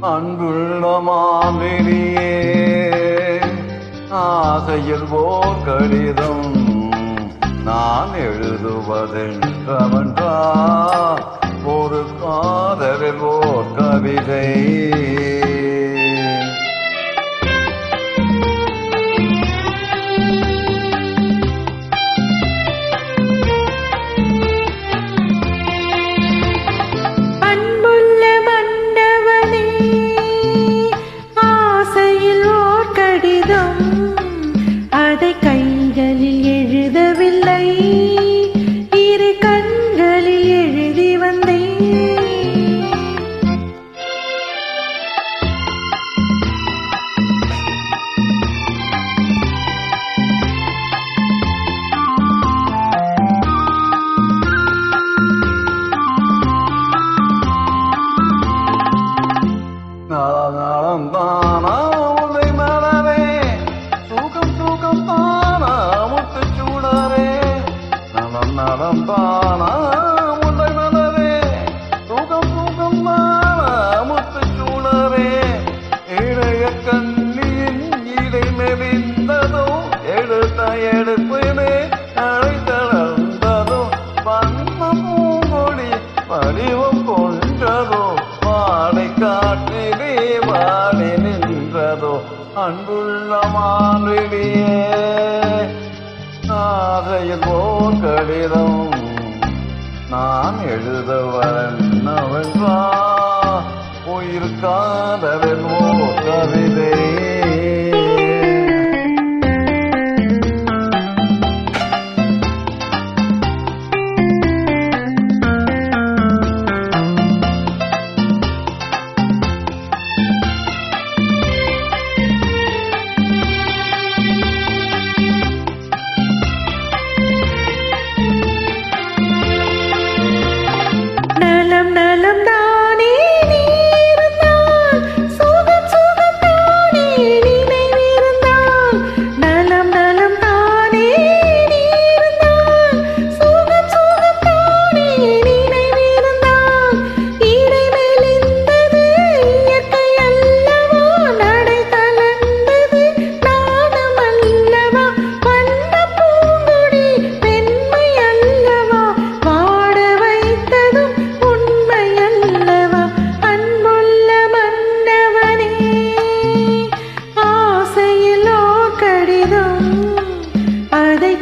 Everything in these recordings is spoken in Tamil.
அன்புள்ள மாவிலியே ஆசையில் ஓர் கடிதம் நான் எழுதுவதென்றவென்றால் ஒரு காதலில் ஓர் கவிதை. நலம் தானா உதை மலரே சுகம் சுகம் தானா முத்து சூடரே நலம் நலம் தானா உதை மலரே சுகம் சுகம் தானா முத்து சூடரே இளைய கண்ணியின் இடை மெலிந்ததோ எடுத்த எடுப்பினே அழைத்தளர்ந்ததோ வண்ண பூங்கொடி வடிவம் கொண்டதோ வாடை காற்றிலே வாடி நின்றதோ அன்புள்ள மாவிலியே ஆசையில் போர் கடிதம் நான் எழுதுவதென்னவென்றா உயிர் காதலில் ஓர் கவிதை.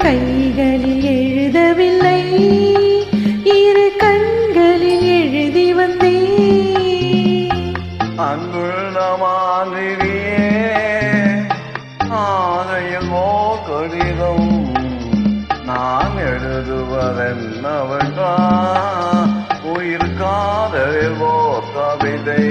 கைகளில் எழுதவில்லை இரு கண்களில் எழுதி வந்தேன். அன்புள்ள மாவிலியே ஆசையில் ஓர் கடிதம் நான் எழுதுவதென்னவென்றா உயிர் காதலில் ஓர் கவிதை.